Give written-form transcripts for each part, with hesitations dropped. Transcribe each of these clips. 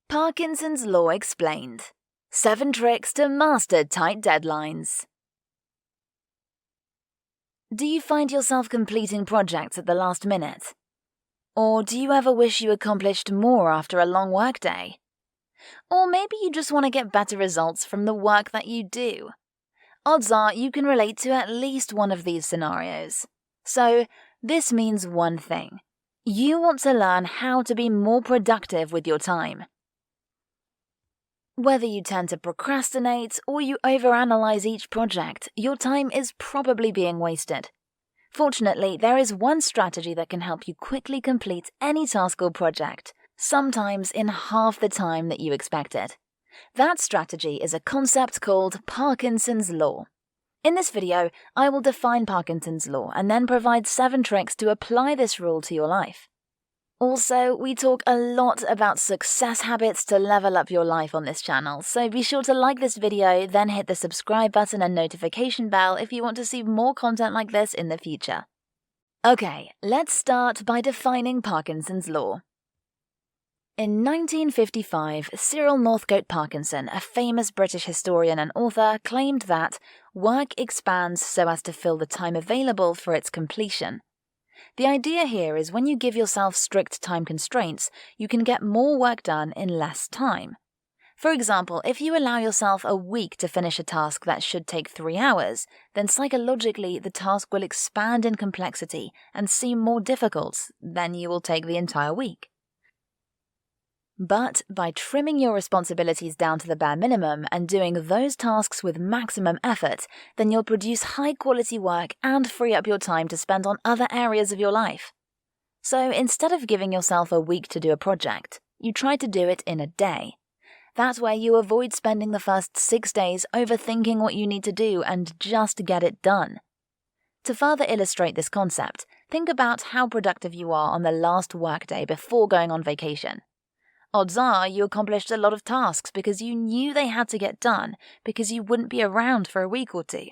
Parkinson's Law Explained. 7 Tricks to Master Tight Deadlines. Do you find yourself completing projects at the last minute? Or do you ever wish you accomplished more after a long workday? Or maybe you just want to get better results from the work that you do. Odds are you can relate to at least one of these scenarios. So, this means one thing. You want to learn how to be more productive with your time. Whether you tend to procrastinate or you overanalyze each project, your time is probably being wasted. Fortunately, there is one strategy that can help you quickly complete any task or project, sometimes in half the time that you expected. That strategy is a concept called Parkinson's Law. In this video, I will define Parkinson's Law and then provide 7 tricks to apply this rule to your life. Also, we talk a lot about success habits to level up your life on this channel, so be sure to like this video, then hit the subscribe button and notification bell if you want to see more content like this in the future. Okay, let's start by defining Parkinson's Law. In 1955, Cyril Northcote Parkinson, a famous British historian and author, claimed that work expands so as to fill the time available for its completion. The idea here is when you give yourself strict time constraints, you can get more work done in less time. For example, if you allow yourself a week to finish a task that should take 3 hours, then psychologically the task will expand in complexity and seem more difficult, then you will take the entire week. But by trimming your responsibilities down to the bare minimum and doing those tasks with maximum effort, then you'll produce high-quality work and free up your time to spend on other areas of your life. So instead of giving yourself a week to do a project, you try to do it in a day. That way you avoid spending the first 6 days overthinking what you need to do and just get it done. To further illustrate this concept, think about how productive you are on the last workday before going on vacation. Odds are you accomplished a lot of tasks because you knew they had to get done because you wouldn't be around for a week or two.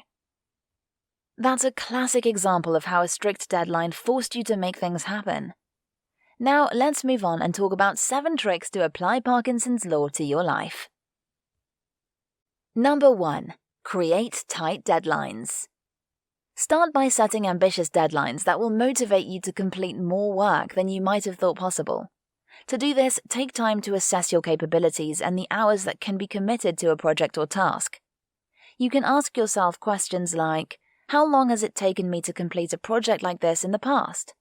That's a classic example of how a strict deadline forced you to make things happen. Now let's move on and talk about 7 tricks to apply Parkinson's Law to your life. Number 1. Create tight deadlines. Start by setting ambitious deadlines that will motivate you to complete more work than you might have thought possible. To do this, take time to assess your capabilities and the hours that can be committed to a project or task. You can ask yourself questions like, how long has it taken me to complete a project like this in the past?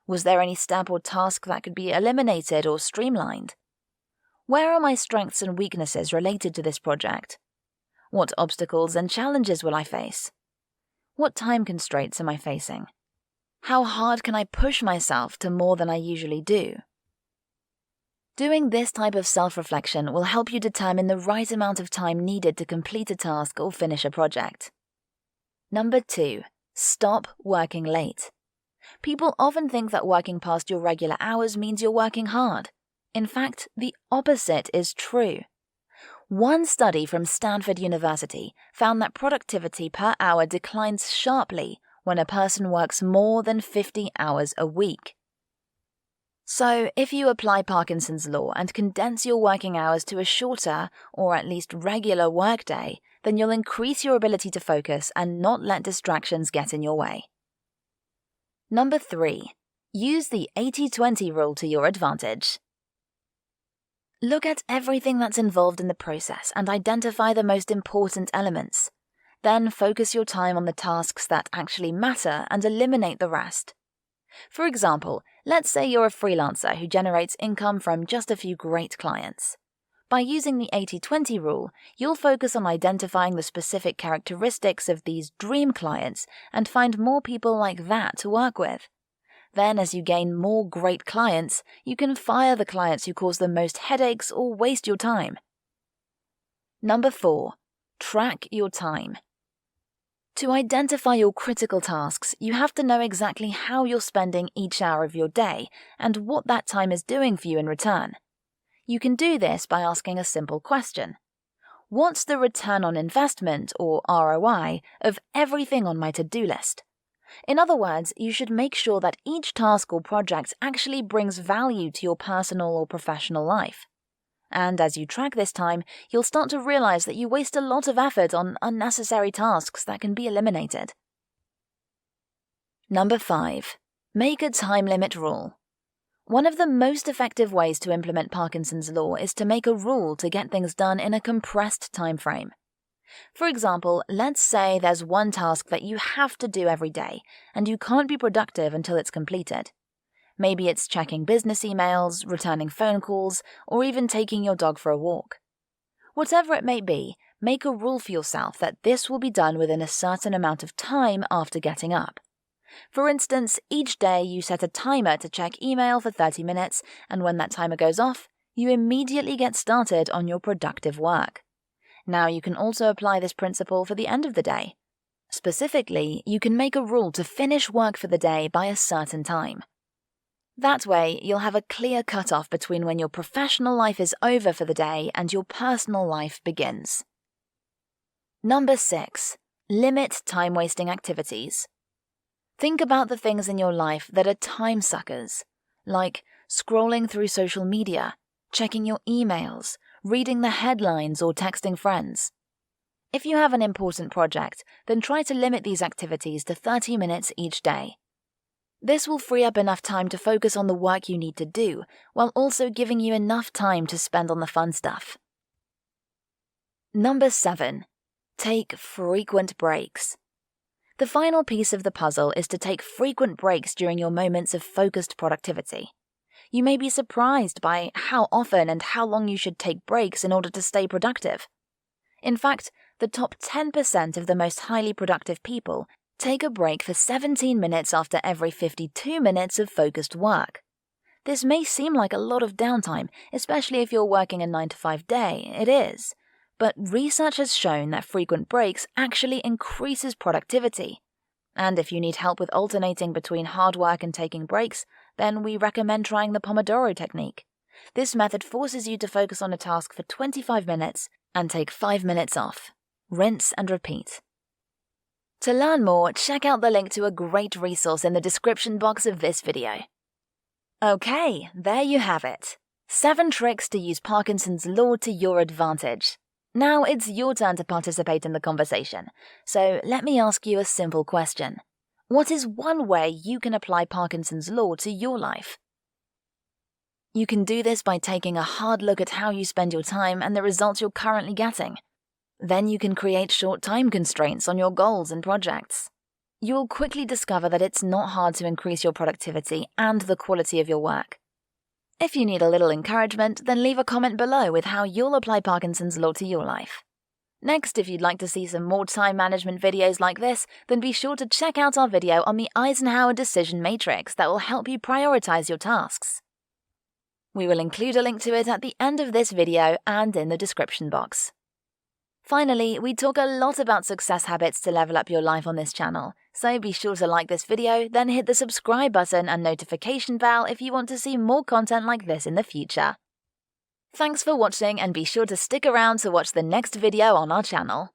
Was there any step or task that could be eliminated or streamlined? Where are my strengths and weaknesses related to this project? What obstacles and challenges will I face? What time constraints am I facing? How hard can I push myself to more than I usually do? Doing this type of self-reflection will help you determine the right amount of time needed to complete a task or finish a project. Number 2. Stop working late. People often think that working past your regular hours means you're working hard. In fact, the opposite is true. One study from Stanford University found that productivity per hour declines sharply when a person works more than 50 hours a week. So, if you apply Parkinson's Law and condense your working hours to a shorter, or at least regular workday, then you'll increase your ability to focus and not let distractions get in your way. Number 3. Use the 80-20 rule to your advantage. Look at everything that's involved in the process and identify the most important elements. Then focus your time on the tasks that actually matter and eliminate the rest. For example, let's say you're a freelancer who generates income from just a few great clients. By using the 80-20 rule, you'll focus on identifying the specific characteristics of these dream clients and find more people like that to work with. Then, as you gain more great clients, you can fire the clients who cause the most headaches or waste your time. Number 4. Track your time. To identify your critical tasks, you have to know exactly how you're spending each hour of your day and what that time is doing for you in return. You can do this by asking a simple question. What's the return on investment, or ROI, of everything on my to-do list? In other words, you should make sure that each task or project actually brings value to your personal or professional life. And as you track this time, you'll start to realize that you waste a lot of effort on unnecessary tasks that can be eliminated. Number 5. Make a time limit rule. One of the most effective ways to implement Parkinson's law is to make a rule to get things done in a compressed time frame. For example, let's say there's one task that you have to do every day, and you can't be productive until it's completed. Maybe it's checking business emails, returning phone calls, or even taking your dog for a walk. Whatever it may be, make a rule for yourself that this will be done within a certain amount of time after getting up. For instance, each day you set a timer to check email for 30 minutes, and when that timer goes off, you immediately get started on your productive work. Now you can also apply this principle for the end of the day. Specifically, you can make a rule to finish work for the day by a certain time. That way, you'll have a clear cutoff between when your professional life is over for the day and your personal life begins. Number 6. Limit time-wasting activities. Think about the things in your life that are time suckers, like scrolling through social media, checking your emails, reading the headlines, or texting friends. If you have an important project, then try to limit these activities to 30 minutes each day. This will free up enough time to focus on the work you need to do, while also giving you enough time to spend on the fun stuff. Number 7. Take frequent breaks. The final piece of the puzzle is to take frequent breaks during your moments of focused productivity. You may be surprised by how often and how long you should take breaks in order to stay productive. In fact, the top 10% of the most highly productive people take a break for 17 minutes after every 52 minutes of focused work. This may seem like a lot of downtime, especially if you're working a 9-to-5 day. It is. But research has shown that frequent breaks actually increases productivity. And if you need help with alternating between hard work and taking breaks, then we recommend trying the Pomodoro technique. This method forces you to focus on a task for 25 minutes and take 5 minutes off. Rinse and repeat. To learn more, check out the link to a great resource in the description box of this video. Okay, there you have it. 7 tricks to use Parkinson's law to your advantage. Now it's your turn to participate in the conversation, so let me ask you a simple question. What is one way you can apply Parkinson's law to your life? You can do this by taking a hard look at how you spend your time and the results you're currently getting. Then you can create short time constraints on your goals and projects. You'll quickly discover that it's not hard to increase your productivity and the quality of your work. If you need a little encouragement, then leave a comment below with how you'll apply Parkinson's law to your life. Next, if you'd like to see some more time management videos like this, then be sure to check out our video on the Eisenhower Decision Matrix that will help you prioritize your tasks. We will include a link to it at the end of this video and in the description box. Finally, we talk a lot about success habits to level up your life on this channel, so be sure to like this video, then hit the subscribe button and notification bell if you want to see more content like this in the future. Thanks for watching and be sure to stick around to watch the next video on our channel.